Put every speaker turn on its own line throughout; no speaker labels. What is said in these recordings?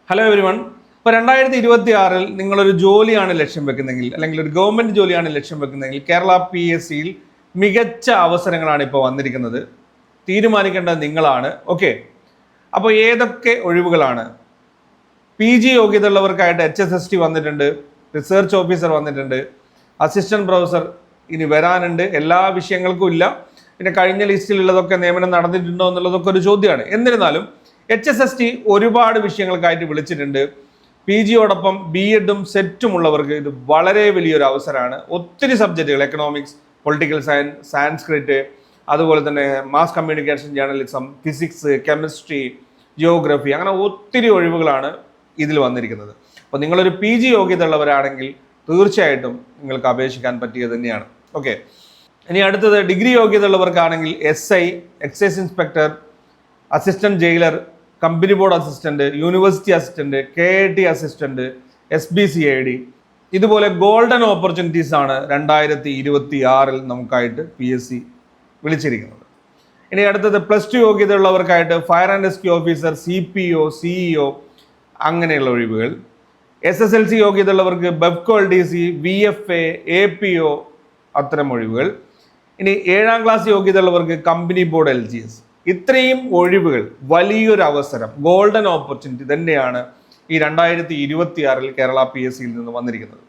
Hello everyone. ഇപ്പോൾ 2026 നിങ്ങളൊരു ജോലിയാണ് ലക്ഷ്യം വെക്കുന്നതെങ്കിൽ അല്ലെങ്കിൽ ഒരു ഗവൺമെൻറ് ജോലിയാണ് ലക്ഷ്യം വെക്കുന്നതെങ്കിൽ കേരള PSCയിൽ മികച്ച അവസരങ്ങളാണ് ഇപ്പോൾ വന്നിരിക്കുന്നത്. തീരുമാനിക്കേണ്ടത് നിങ്ങളാണ്. ഓക്കെ, അപ്പോൾ ഏതൊക്കെ ഒഴിവുകളാണ്? PG യോഗ്യത ഉള്ളവർക്കായിട്ട് HSST വന്നിട്ടുണ്ട്, റിസർച്ച് ഓഫീസർ വന്നിട്ടുണ്ട്, അസിസ്റ്റന്റ് പ്രൊഫസർ ഇനി വരാനുണ്ട്. എല്ലാ വിഷയങ്ങൾക്കും ഇല്ല. പിന്നെ കഴിഞ്ഞ ലിസ്റ്റിലുള്ളതൊക്കെ നിയമനം നടന്നിട്ടുണ്ടോ എന്നുള്ളതൊക്കെ ഒരു ചോദ്യമാണ്. എന്നിരുന്നാലും HSST ഒരുപാട് വിഷയങ്ങൾക്കായിട്ട് വിളിച്ചിട്ടുണ്ട്. PG യോടൊപ്പം BEdും സെറ്റും ഉള്ളവർക്ക് ഇത് വളരെ വലിയൊരു അവസരമാണ്. ഒത്തിരി സബ്ജക്റ്റുകൾ, എക്കണോമിക്സ്, പൊളിറ്റിക്കൽ സയൻസ്, സാൻസ്ക്രിറ്റ്, അതുപോലെ തന്നെ mass communication, journalism, physics, chemistry, geography, അങ്ങനെ ഒത്തിരി ഒഴിവുകളാണ് ഇതിൽ വന്നിരിക്കുന്നത്. അപ്പോൾ നിങ്ങളൊരു PG യോഗ്യത ഉള്ളവരാണെങ്കിൽ തീർച്ചയായിട്ടും നിങ്ങൾക്ക് അപേക്ഷിക്കാൻ പറ്റിയത് തന്നെയാണ്. ഓക്കെ, ഇനി അടുത്തത് ഡിഗ്രി യോഗ്യത ഉള്ളവർക്കാണെങ്കിൽ SI, excise inspector, assistant jailer, company board assistant, university assistant, KIT assistant, SBCID, ഇതുപോലെ ഗോൾഡൻ ഓപ്പർച്യൂണിറ്റീസ് ആണ് 2026 നമുക്കായിട്ട് PSC വിളിച്ചിരിക്കുന്നത്. ഇനി അടുത്തത് +2 യോഗ്യത ഉള്ളവർക്കായിട്ട് fire and rescue officer, CPO, CEO, അങ്ങനെയുള്ള ഒഴിവുകൾ. SSLC യോഗ്യത ഉള്ളവർക്ക് BEVCO LDC, VFA, APO, അത്തരം ഒഴിവുകൾ. ഇനി 7ാം ക്ലാസ് യോഗ്യത ഉള്ളവർക്ക് കമ്പനി ബോർഡ് LGS. ഇത്രയും ഒഴിവുകൾ, വലിയൊരു അവസരം, ഗോൾഡൻ ഓപ്പർച്യൂണിറ്റി തന്നെയാണ് ഈ 2026 കേരള PSCയിൽ നിന്ന് വന്നിരിക്കുന്നത്.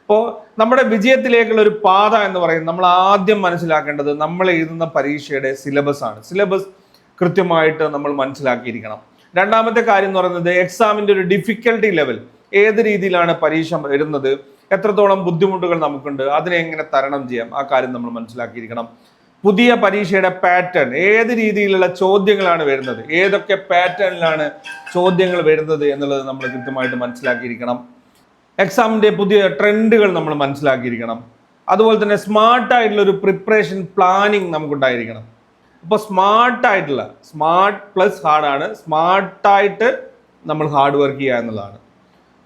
അപ്പോൾ നമ്മുടെ വിജയത്തിലേക്കുള്ള ഒരു പാത എന്ന് പറയുന്നത് നമ്മൾ ആദ്യം മനസ്സിലാക്കേണ്ടത് നമ്മൾ എഴുതുന്ന പരീക്ഷയുടെ സിലബസ് ആണ്. സിലബസ് കൃത്യമായിട്ട് നമ്മൾ മനസ്സിലാക്കിയിരിക്കണം. രണ്ടാമത്തെ കാര്യം എന്ന് പറയുന്നത് എക്സാമിൻ്റെ ഒരു ഡിഫിക്കൽട്ടി ലെവൽ, ഏത് രീതിയിലാണ് പരീക്ഷ വരുന്നത്, എത്രത്തോളം ബുദ്ധിമുട്ടുകൾ നമുക്കുണ്ട്, അതിനെ എങ്ങനെ തരണം ചെയ്യാം, ആ കാര്യം നമ്മൾ മനസ്സിലാക്കിയിരിക്കണം. പുതിയ പരീക്ഷയുടെ പാറ്റേൺ, ഏത് രീതിയിലുള്ള ചോദ്യങ്ങളാണ് വരുന്നത്, ഏതൊക്കെ പാറ്റേണിലാണ് ചോദ്യങ്ങൾ വരുന്നത് എന്നുള്ളത് നമ്മൾ കൃത്യമായിട്ട് മനസ്സിലാക്കിയിരിക്കണം. എക്സാമിൻ്റെ പുതിയ ട്രെൻഡുകൾ നമ്മൾ മനസ്സിലാക്കിയിരിക്കണം. അതുപോലെ തന്നെ സ്മാർട്ടായിട്ടുള്ള ഒരു പ്രിപ്പറേഷൻ പ്ലാനിങ് നമുക്കുണ്ടായിരിക്കണം. അപ്പോൾ സ്മാർട്ടായിട്ടുള്ള, സ്മാർട്ട് പ്ലസ് ഹാർഡാണ്, സ്മാർട്ടായിട്ട് നമ്മൾ ഹാർഡ് വർക്ക് ചെയ്യുക എന്നുള്ളതാണ്.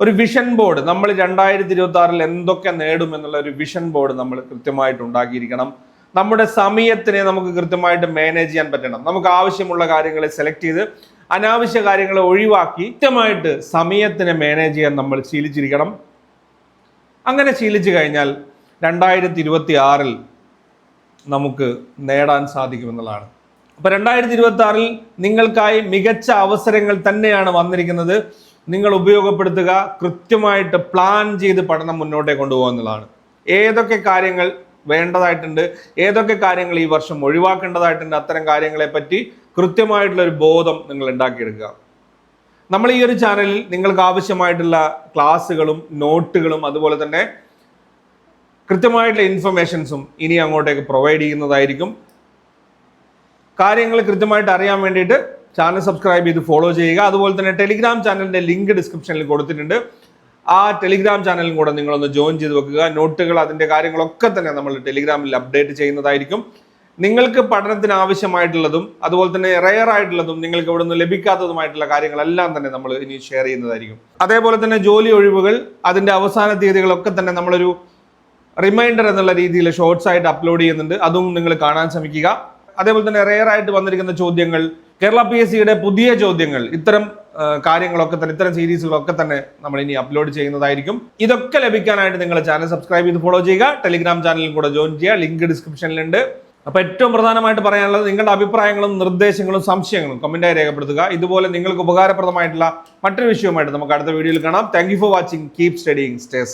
ഒരു വിഷൻ ബോർഡ്, നമ്മൾ 2026 എന്തൊക്കെ നേടും എന്നുള്ള ഒരു വിഷൻ ബോർഡ് നമ്മൾ കൃത്യമായിട്ട് ഉണ്ടാക്കിയിരിക്കണം. നമ്മുടെ സമയത്തിനെ നമുക്ക് കൃത്യമായിട്ട് മാനേജ് ചെയ്യാൻ പറ്റണം. നമുക്ക് ആവശ്യമുള്ള കാര്യങ്ങളെ സെലക്ട് ചെയ്ത് അനാവശ്യ കാര്യങ്ങളെ ഒഴിവാക്കി കൃത്യമായിട്ട് സമയത്തിനെ മാനേജ് ചെയ്യാൻ നമ്മൾ ശീലിച്ചിരിക്കണം. അങ്ങനെ ശീലിച്ചു കഴിഞ്ഞാൽ 2026 നമുക്ക് നേടാൻ സാധിക്കുമെന്നുള്ളതാണ്. അപ്പോൾ 2026 നിങ്ങൾക്കായി മികച്ച അവസരങ്ങൾ തന്നെയാണ് വന്നിരിക്കുന്നത്. നിങ്ങൾ ഉപയോഗപ്പെടുത്തുക, കൃത്യമായിട്ട് പ്ലാൻ ചെയ്ത് പഠനം മുന്നോട്ടേ കൊണ്ടുപോകുക എന്നുള്ളതാണ്. ഏതൊക്കെ കാര്യങ്ങൾ വേണ്ടതായിട്ടുണ്ട്, ഏതൊക്കെ കാര്യങ്ങൾ ഈ വർഷം ഒഴിവാക്കേണ്ടതായിട്ടുണ്ട്, അത്തരം കാര്യങ്ങളെ പറ്റി കൃത്യമായിട്ടുള്ള ഒരു ബോധം നിങ്ങൾ ഉണ്ടാക്കിയെടുക്കുക. നമ്മൾ ഈ ഒരു ചാനലിൽ നിങ്ങൾക്ക് ആവശ്യമായിട്ടുള്ള ക്ലാസ്സുകളും നോട്ടുകളും അതുപോലെ തന്നെ കൃത്യമായിട്ടുള്ള ഇൻഫർമേഷൻസും ഇനി അങ്ങോട്ടേക്ക് പ്രൊവൈഡ് ചെയ്യുന്നതായിരിക്കും. കാര്യങ്ങൾ കൃത്യമായിട്ട് അറിയാൻ വേണ്ടിയിട്ട് ചാനൽ സബ്സ്ക്രൈബ് ചെയ്ത് ഫോളോ ചെയ്യുക. അതുപോലെ തന്നെ ടെലിഗ്രാം ചാനലിൻ്റെ ലിങ്ക് ഡിസ്ക്രിപ്ഷനിൽ കൊടുത്തിട്ടുണ്ട്. ആ ടെലിഗ്രാം ചാനലും കൂടെ നിങ്ങളൊന്ന് ജോയിൻ ചെയ്ത് വെക്കുക. നോട്ടുകൾ, അതിൻ്റെ കാര്യങ്ങളൊക്കെ തന്നെ നമ്മൾ ടെലിഗ്രാമിൽ അപ്ഡേറ്റ് ചെയ്യുന്നതായിരിക്കും. നിങ്ങൾക്ക് പഠനത്തിന് ആവശ്യമായിട്ടുള്ളതും അതുപോലെ തന്നെ റെയർ ആയിട്ടുള്ളതും നിങ്ങൾക്ക് ഇവിടെ നിന്ന് ലഭിക്കാത്തതുമായിട്ടുള്ള കാര്യങ്ങളെല്ലാം തന്നെ നമ്മൾ ഇനി ഷെയർ ചെയ്യുന്നതായിരിക്കും. അതേപോലെ തന്നെ ജോലി ഒഴിവുകൾ, അതിൻ്റെ അവസാന തീയതികളൊക്കെ തന്നെ നമ്മളൊരു റിമൈൻഡർ എന്നുള്ള രീതിയിൽ ഷോർട്സ് ആയിട്ട് അപ്ലോഡ് ചെയ്യുന്നുണ്ട്. അതും നിങ്ങൾ കാണാൻ ശ്രമിക്കുക. അതേപോലെ തന്നെ റെയർ ആയിട്ട് വന്നിരിക്കുന്ന ചോദ്യങ്ങൾ, കേരള PSCയുടെ പുതിയ ചോദ്യങ്ങൾ, ഇത്തരം കാര്യങ്ങളൊക്കെ തന്നെ, ഇത്തരം സീരീസുകളൊക്കെ തന്നെ നമ്മൾ ഇനി അപ്ലോഡ് ചെയ്യുന്നതായിരിക്കും. ഇതൊക്കെ ലഭിക്കാനായിട്ട് നിങ്ങൾ ചാനൽ സബ്സ്ക്രൈബ് ചെയ്ത് ഫോളോ ചെയ്യുക. ടെലിഗ്രാം ചാനലിൽ കൂടെ ജോയിൻ ചെയ്യുക. ലിങ്ക് ഡിസ്ക്രിപ്ഷനിലുണ്ട്. അപ്പോൾ ഏറ്റവും പ്രധാനമായിട്ട് പറയാനുള്ളത്, നിങ്ങളുടെ അഭിപ്രായങ്ങളും നിർദ്ദേശങ്ങളും സംശയങ്ങളും കമന്റായി രേഖപ്പെടുത്തുക. ഇതുപോലെ നിങ്ങൾക്ക് ഉപകാരപ്രദമായിട്ടുള്ള മറ്റൊരു വിഷയവുമായിട്ട് നമുക്ക് അടുത്ത വീഡിയോയിൽ കാണാം. Thank you for watching. Keep studying. Stay safe.